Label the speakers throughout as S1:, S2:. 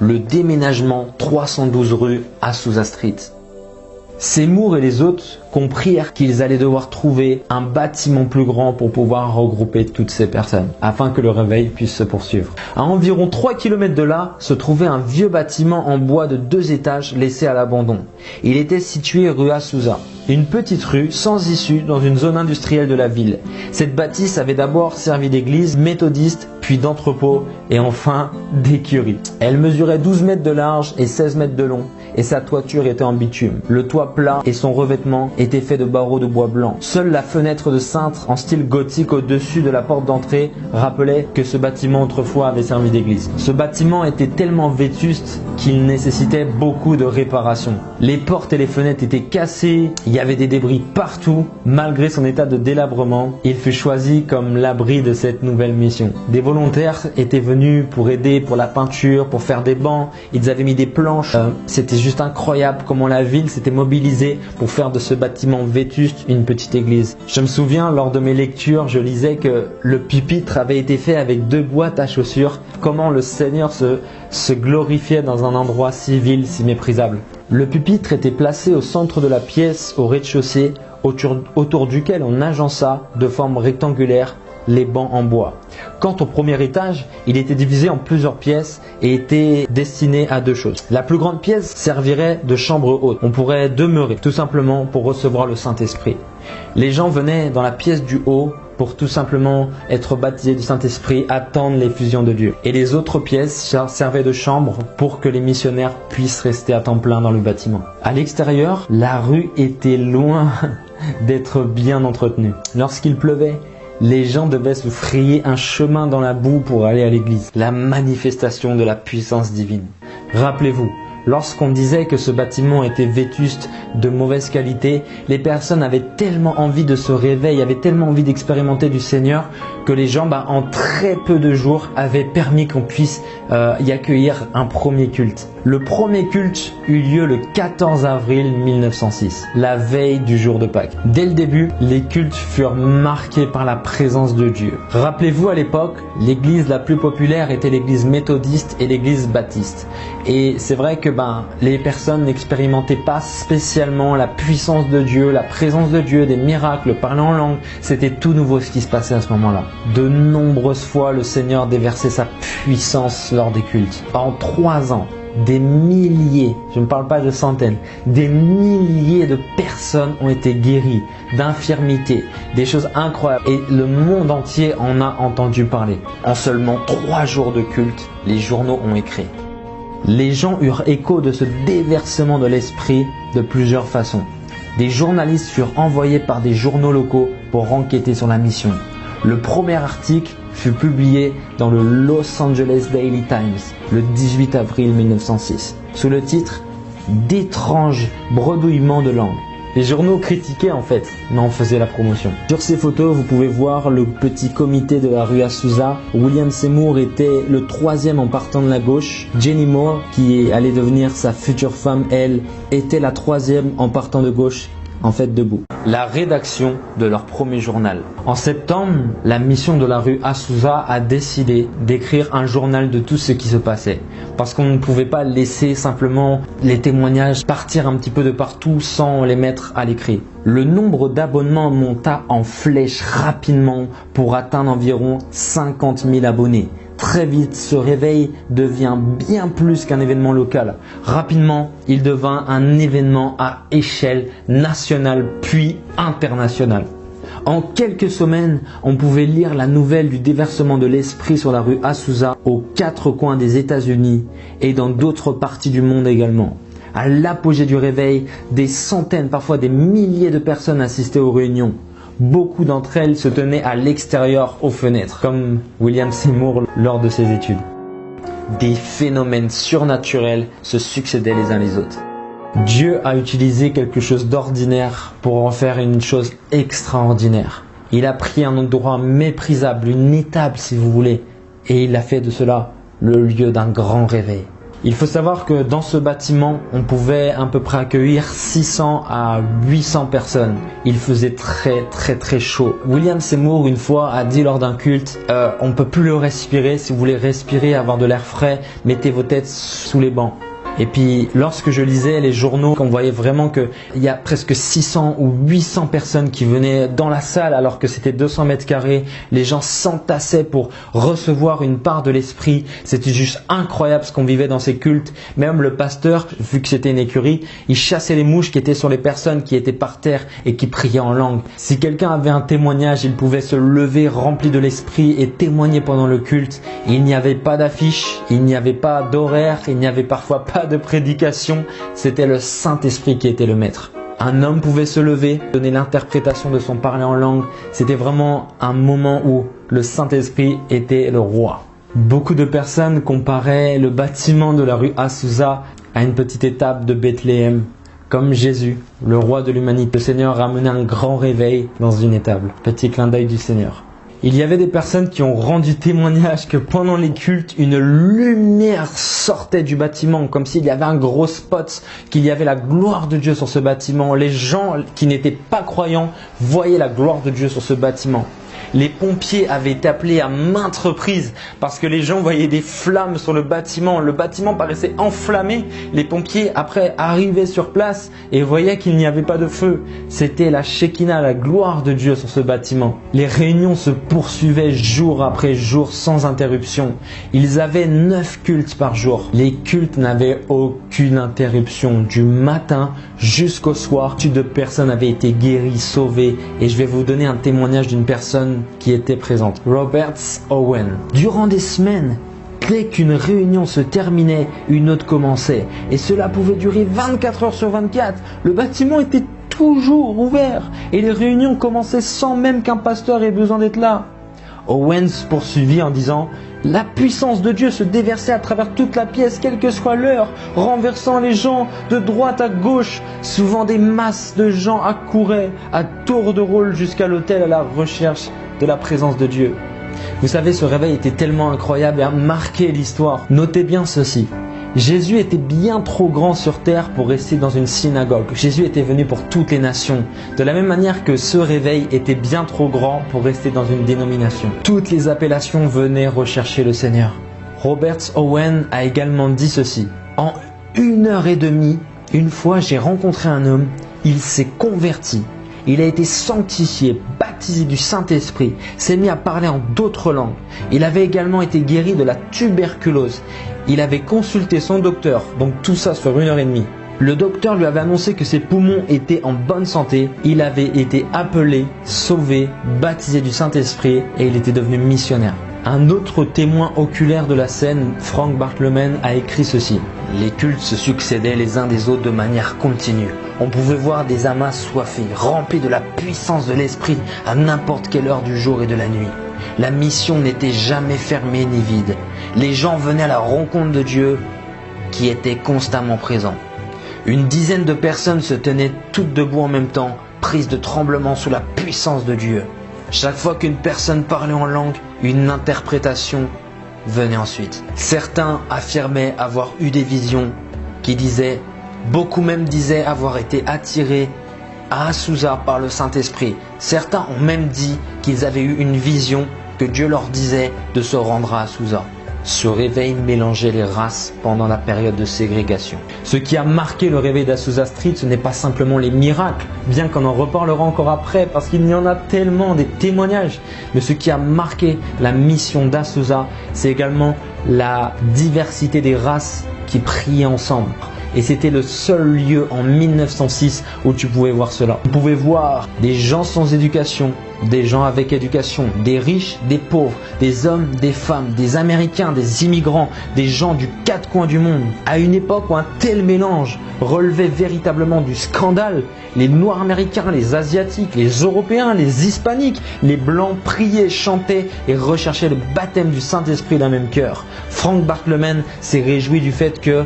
S1: le déménagement 312 rue Azusa Street. Seymour et les autres comprirent qu'ils allaient devoir trouver un bâtiment plus grand pour pouvoir regrouper toutes ces personnes, afin que le réveil puisse se poursuivre. À environ 3 km de là, se trouvait un vieux bâtiment en bois de 2 étages laissé à l'abandon. Il était situé rue Azusa, une petite rue sans issue dans une zone industrielle de la ville. Cette bâtisse avait d'abord servi d'église méthodiste, puis d'entrepôt et enfin d'écurie. Elle mesurait 12 mètres de large et 16 mètres de long et sa toiture était en bitume. Le toit plat et son revêtement étaient faits de barreaux de bois blanc. Seule la fenêtre de cintre en style gothique au-dessus de la porte d'entrée rappelait que ce bâtiment autrefois avait servi d'église. Ce bâtiment était tellement vétuste qu'il nécessitait beaucoup de réparations. Les portes et les fenêtres étaient cassées, il y avait des débris partout. Malgré son état de délabrement, il fut choisi comme l'abri de cette nouvelle mission. Des volontaires étaient venus pour aider pour la peinture, pour faire des bancs, ils avaient mis des planches. C'était juste incroyable comment la ville s'était mobilisée pour faire de ce bâtiment vétuste une petite église. Je me souviens, lors de mes lectures, je lisais que le pupitre avait été fait avec 2 boîtes à chaussures. Comment le Seigneur se glorifiait dans un endroit si vil, si méprisable. Le pupitre était placé au centre de la pièce, au rez-de-chaussée, autour duquel on agença de forme rectangulaire les bancs en bois. Quant au premier étage, il était divisé en plusieurs pièces et était destiné à 2 choses. La plus grande pièce servirait de chambre haute. On pourrait demeurer tout simplement pour recevoir le Saint-Esprit. Les gens venaient dans la pièce du haut pour tout simplement être baptisés du Saint-Esprit, attendre l'effusion de Dieu. Et les autres pièces servaient de chambre pour que les missionnaires puissent rester à temps plein dans le bâtiment. À l'extérieur, la rue était loin d'être bien entretenue. Lorsqu'il pleuvait, les gens devaient se frayer un chemin dans la boue pour aller à l'église. La manifestation de la puissance divine. Rappelez-vous, lorsqu'on disait que ce bâtiment était vétuste, de mauvaise qualité, les personnes avaient tellement envie de ce réveil, avaient tellement envie d'expérimenter du Seigneur que les gens, en très peu de jours, avaient permis qu'on puisse y accueillir un premier culte. Le premier culte eut lieu le 14 avril 1906, la veille du jour de Pâques. Dès le début, les cultes furent marqués par la présence de Dieu. Rappelez-vous, à l'époque, l'église la plus populaire était l'église méthodiste et l'église baptiste. Et c'est vrai que les personnes n'expérimentaient pas spécialement la puissance de Dieu, la présence de Dieu, des miracles, parler en langue. C'était tout nouveau ce qui se passait à ce moment-là. De nombreuses fois, le Seigneur déversait sa puissance lors des cultes. En 3 ans, des milliers, je ne parle pas de centaines, des milliers de personnes ont été guéries d'infirmités, des choses incroyables. Et le monde entier en a entendu parler. En seulement 3 jours de culte, les journaux ont écrit. Les gens eurent écho de ce déversement de l'esprit de plusieurs façons. Des journalistes furent envoyés par des journaux locaux pour enquêter sur la mission. Le premier article fut publié dans le Los Angeles Daily Times le 18 avril 1906 sous le titre « D'étranges bredouillements de langue ». Les journaux critiquaient mais en faisaient la promotion. Sur ces photos, vous pouvez voir le petit comité de la rue Azusa. William Seymour était le 3e en partant de la gauche. Jenny Moore, qui allait devenir sa future femme, elle, était la 3e en partant de gauche, debout. La rédaction de leur premier journal. En septembre, la mission de la rue Azusa a décidé d'écrire un journal de tout ce qui se passait. Parce qu'on ne pouvait pas laisser simplement les témoignages partir un petit peu de partout sans les mettre à l'écrit. Le nombre d'abonnements monta en flèche rapidement pour atteindre environ 50 000 abonnés. Très vite, ce réveil devient bien plus qu'un événement local. Rapidement, il devint un événement à échelle nationale puis internationale. En quelques semaines, on pouvait lire la nouvelle du déversement de l'esprit sur la rue Azusa aux 4 coins des États-Unis et dans d'autres parties du monde également. À l'apogée du réveil, des centaines, parfois des milliers de personnes assistaient aux réunions. Beaucoup d'entre elles se tenaient à l'extérieur aux fenêtres, comme William Seymour lors de ses études. Des phénomènes surnaturels se succédaient les uns les autres. Dieu a utilisé quelque chose d'ordinaire pour en faire une chose extraordinaire. Il a pris un endroit méprisable, une étable si vous voulez, et il a fait de cela le lieu d'un grand réveil. Il faut savoir que dans ce bâtiment, on pouvait à peu près accueillir 600 à 800 personnes. Il faisait très chaud. William Seymour, une fois, a dit lors d'un culte, on ne peut plus le respirer. Si vous voulez respirer, avoir de l'air frais, mettez vos têtes sous les bancs. Et puis, lorsque je lisais les journaux, on voyait vraiment qu'il y a presque 600 ou 800 personnes qui venaient dans la salle alors que c'était 200 mètres carrés. Les gens s'entassaient pour recevoir une part de l'esprit. C'était juste incroyable ce qu'on vivait dans ces cultes. Même le pasteur, vu que c'était une écurie, il chassait les mouches qui étaient sur les personnes qui étaient par terre et qui priaient en langue. Si quelqu'un avait un témoignage, il pouvait se lever rempli de l'esprit et témoigner pendant le culte. Il n'y avait pas d'affiche, il n'y avait pas d'horaire, il n'y avait parfois pas de prédication, c'était le Saint-Esprit qui était le maître. Un homme pouvait se lever, donner l'interprétation de son parler en langue. C'était vraiment un moment où le Saint-Esprit était le roi. Beaucoup de personnes comparaient le bâtiment de la rue Azusa à une petite étape de Bethléem. Comme Jésus, le roi de l'humanité, le Seigneur a amené un grand réveil dans une étable. Petit clin d'œil du Seigneur. Il y avait des personnes qui ont rendu témoignage que pendant les cultes, une lumière sortait du bâtiment, comme s'il y avait un gros spot, qu'il y avait la gloire de Dieu sur ce bâtiment. Les gens qui n'étaient pas croyants voyaient la gloire de Dieu sur ce bâtiment. Les pompiers avaient été appelés à maintes reprises parce que les gens voyaient des flammes sur le bâtiment. Le bâtiment paraissait enflammé. Les pompiers, après, arrivaient sur place et voyaient qu'il n'y avait pas de feu. C'était la Shekinah, la gloire de Dieu sur ce bâtiment. Les réunions se poursuivaient jour après jour sans interruption. Ils avaient 9 cultes par jour. Les cultes n'avaient aucune interruption. Du matin jusqu'au soir, plus de personnes avaient été guéries, sauvées. Et je vais vous donner un témoignage d'une personne qui était présente. Robert Owen. Durant des semaines, dès qu'une réunion se terminait, une autre commençait. Et cela pouvait durer 24 heures sur 24. Le bâtiment était toujours ouvert. Et les réunions commençaient sans même qu'un pasteur ait besoin d'être là. Owens poursuivit en disant « La puissance de Dieu se déversait à travers toute la pièce, quelle que soit l'heure, renversant les gens de droite à gauche. Souvent des masses de gens accouraient à tour de rôle jusqu'à l'autel à la recherche de la présence de Dieu. » Vous savez, ce réveil était tellement incroyable et a marqué l'histoire. Notez bien ceci. Jésus était bien trop grand sur terre pour rester dans une synagogue. Jésus était venu pour toutes les nations. De la même manière que ce réveil était bien trop grand pour rester dans une dénomination. Toutes les appellations venaient rechercher le Seigneur. Robert Owen a également dit ceci. En 1h30, une fois j'ai rencontré un homme, il s'est converti. Il a été sanctifié, baptisé du Saint-Esprit, s'est mis à parler en d'autres langues. Il avait également été guéri de la tuberculose. Il avait consulté son docteur, donc tout ça sur 1h30. Le docteur lui avait annoncé que ses poumons étaient en bonne santé. Il avait été appelé, sauvé, baptisé du Saint-Esprit et il était devenu missionnaire. Un autre témoin oculaire de la scène, Frank Bartleman, a écrit ceci. Les cultes se succédaient les uns des autres de manière continue. On pouvait voir des amas soifés, remplis de la puissance de l'esprit à n'importe quelle heure du jour et de la nuit. La mission n'était jamais fermée ni vide. Les gens venaient à la rencontre de Dieu qui était constamment présent. Une dizaine de personnes se tenaient toutes debout en même temps, prises de tremblement sous la puissance de Dieu. Chaque fois qu'une personne parlait en langue, une interprétation venait ensuite. Certains affirmaient avoir eu des visions qui disaient, beaucoup même disaient avoir été attirés à Azusa par le Saint-Esprit. Certains ont même dit qu'ils avaient eu une vision que Dieu leur disait de se rendre à Azusa. Ce réveil mélangeait les races pendant la période de ségrégation. Ce qui a marqué le réveil d'Azusa Street, ce n'est pas simplement les miracles, bien qu'on en reparlera encore après, parce qu'il y en a tellement des témoignages. Mais ce qui a marqué la mission d'Azusa, c'est également la diversité des races qui priaient ensemble. Et c'était le seul lieu en 1906 où tu pouvais voir cela. Tu pouvais voir des gens sans éducation, des gens avec éducation, des riches, des pauvres, des hommes, des femmes, des Américains, des immigrants, des gens du quatre coins du monde. À une époque où un tel mélange relevait véritablement du scandale, les Noirs américains, les Asiatiques, les Européens, les Hispaniques, les Blancs priaient, chantaient et recherchaient le baptême du Saint-Esprit d'un même cœur. Frank Bartleman s'est réjoui du fait que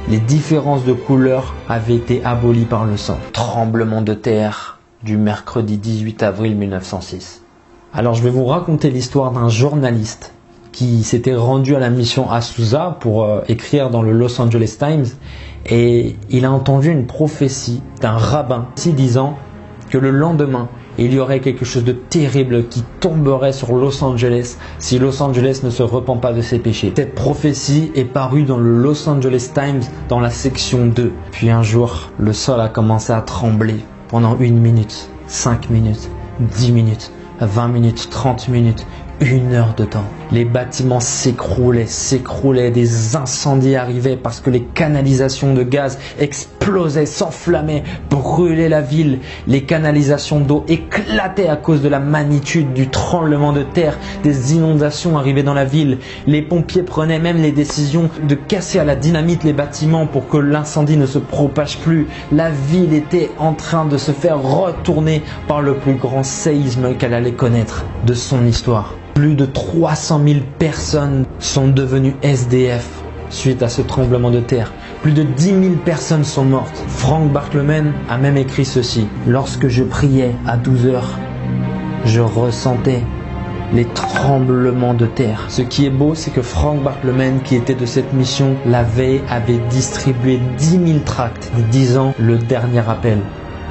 S1: les différences de couleur avaient été abolies par le sang. Tremblement de terre du mercredi 18 avril 1906. Alors je vais vous raconter l'histoire d'un journaliste qui s'était rendu à la mission Azusa pour écrire dans le Los Angeles Times, et il a entendu une prophétie d'un rabbin disant que le lendemain, il y aurait quelque chose de terrible qui tomberait sur Los Angeles si Los Angeles ne se repent pas de ses péchés. Cette prophétie est parue dans le Los Angeles Times dans la section 2. Puis un jour, le sol a commencé à trembler pendant 1 minute, 5 minutes, 10 minutes, 20 minutes, 30 minutes, 1 heure de temps. Les bâtiments s'écroulaient, des incendies arrivaient parce que les canalisations de gaz explosaient, s'enflammaient, brûlaient la ville. Les canalisations d'eau éclataient à cause de la magnitude du tremblement de terre. Des inondations arrivaient dans la ville. Les pompiers prenaient même les décisions de casser à la dynamite les bâtiments pour que l'incendie ne se propage plus. La ville était en train de se faire retourner par le plus grand séisme qu'elle allait connaître de son histoire. Plus de 300 000 personnes sont devenues SDF suite à ce tremblement de terre. Plus de 10 000 personnes sont mortes. Frank Bartleman a même écrit ceci. Lorsque je priais à 12 heures, je ressentais les tremblements de terre. Ce qui est beau, c'est que Frank Bartleman, qui était de cette mission, la veille avait distribué 10 000 tracts disant le dernier appel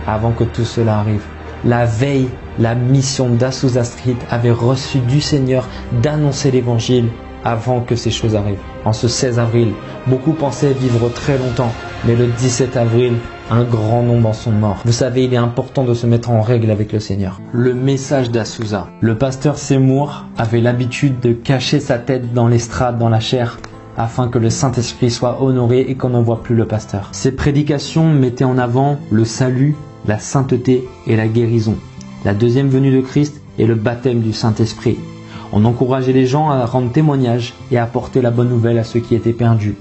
S1: avant que tout cela arrive. La veille, la mission d'Azusa Street avait reçu du Seigneur d'annoncer l'évangile avant que ces choses arrivent. En ce 16 avril, beaucoup pensaient vivre très longtemps, mais le 17 avril, un grand nombre en sont morts. Vous savez, il est important de se mettre en règle avec le Seigneur. Le message d'Azusa. Le pasteur Seymour avait l'habitude de cacher sa tête dans l'estrade, dans la chair, afin que le Saint-Esprit soit honoré et qu'on ne voit plus le pasteur. Ses prédications mettaient en avant le salut, la sainteté et la guérison, la deuxième venue de Christ et le baptême du Saint-Esprit. On encourageait les gens à rendre témoignage et à apporter la bonne nouvelle à ceux qui étaient perdus.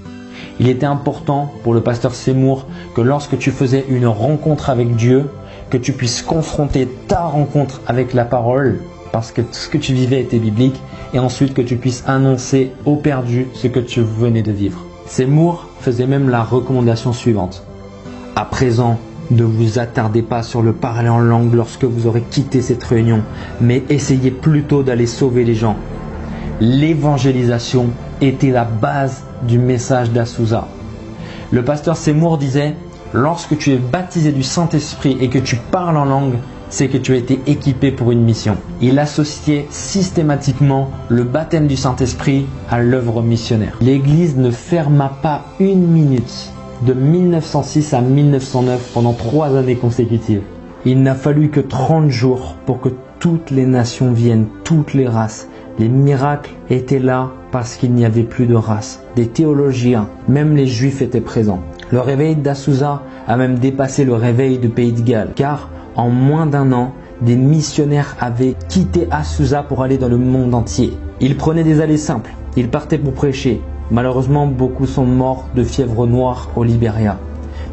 S1: Il était important pour le pasteur Seymour que lorsque tu faisais une rencontre avec Dieu, que tu puisses confronter ta rencontre avec la parole, parce que tout ce que tu vivais était biblique, et ensuite que tu puisses annoncer aux perdus ce que tu venais de vivre. Seymour faisait même la recommandation suivante. À présent, ne vous attardez pas sur le parler en langue lorsque vous aurez quitté cette réunion, mais essayez plutôt d'aller sauver les gens. L'évangélisation était la base du message d'Azusa. Le pasteur Seymour disait « Lorsque tu es baptisé du Saint-Esprit et que tu parles en langue, c'est que tu as été équipé pour une mission. » Il associait systématiquement le baptême du Saint-Esprit à l'œuvre missionnaire. L'Église ne ferma pas 1 minute de 1906 à 1909 pendant 3 années consécutives. Il n'a fallu que 30 jours pour que toutes les nations viennent, toutes les races. Les miracles étaient là parce qu'il n'y avait plus de race. Des théologiens, même les juifs étaient présents. Le réveil d'Azusa a même dépassé le réveil du Pays de Galles, car en moins d'1 an, des missionnaires avaient quitté Azusa pour aller dans le monde entier. Ils prenaient des allées simples, ils partaient pour prêcher. Malheureusement, beaucoup sont morts de fièvre noire au Libéria.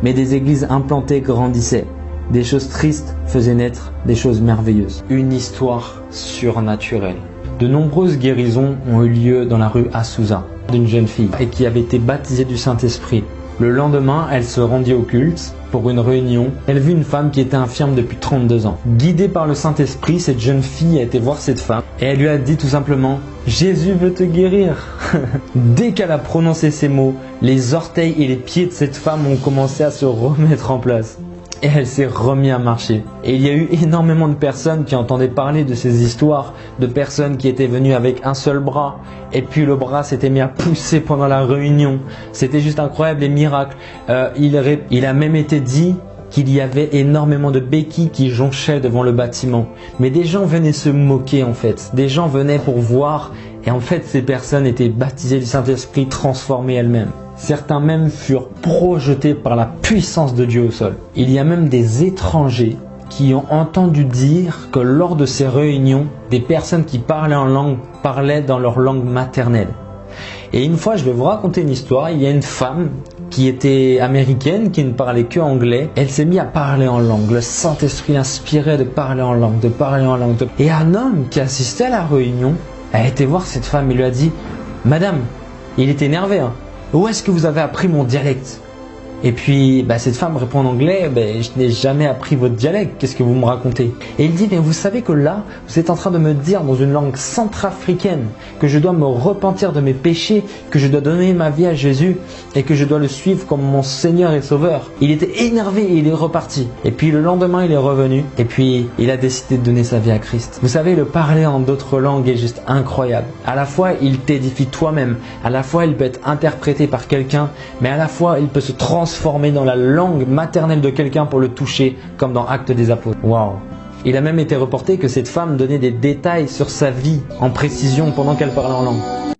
S1: Mais des églises implantées grandissaient. Des choses tristes faisaient naître des choses merveilleuses. Une histoire surnaturelle. De nombreuses guérisons ont eu lieu dans la rue Azusa d'une jeune fille et qui avait été baptisée du Saint-Esprit. Le lendemain, elle se rendit au culte pour une réunion. Elle vit une femme qui était infirme depuis 32 ans. Guidée par le Saint-Esprit, cette jeune fille a été voir cette femme et elle lui a dit tout simplement « Jésus veut te guérir !» Dès qu'elle a prononcé ces mots, les orteils et les pieds de cette femme ont commencé à se remettre en place. Et elle s'est remise à marcher. Et il y a eu énormément de personnes qui entendaient parler de ces histoires, de personnes qui étaient venues avec un seul bras, et puis le bras s'était mis à pousser pendant la réunion. C'était juste incroyable, les miracles. Il a même été dit qu'il y avait énormément de béquilles qui jonchaient devant le bâtiment. Mais des gens venaient se moquer en fait. Des gens venaient pour voir, et en fait ces personnes étaient baptisées du Saint-Esprit, transformées elles-mêmes. Certains même furent projetés par la puissance de Dieu au sol. Il y a même des étrangers qui ont entendu dire que lors de ces réunions, des personnes qui parlaient en langue parlaient dans leur langue maternelle. Et une fois, je vais vous raconter une histoire. Il y a une femme qui était américaine, qui ne parlait que anglais. Elle s'est mise à parler en langue. Le Saint-Esprit l'inspirait de parler en langue, de parler en langue. Et un homme qui assistait à la réunion a été voir cette femme et lui a dit « Madame, il est énervé, hein. Où est-ce que vous avez appris mon dialecte ?» Et puis cette femme répond en anglais, je n'ai jamais appris votre dialecte, qu'est-ce que vous me racontez? Et il dit, mais vous savez que là, vous êtes en train de me dire dans une langue centrafricaine que je dois me repentir de mes péchés, que je dois donner ma vie à Jésus et que je dois le suivre comme mon Seigneur et Sauveur. Il était énervé et il est reparti. Et puis le lendemain, il est revenu et puis il a décidé de donner sa vie à Christ. Vous savez, le parler en d'autres langues est juste incroyable. À la fois, il t'édifie toi-même. À la fois, il peut être interprété par quelqu'un, mais à la fois, il peut se transformer dans la langue maternelle de quelqu'un pour le toucher, comme dans Actes des Apôtres. Waouh! Il a même été reporté que cette femme donnait des détails sur sa vie en précision pendant qu'elle parlait en langue.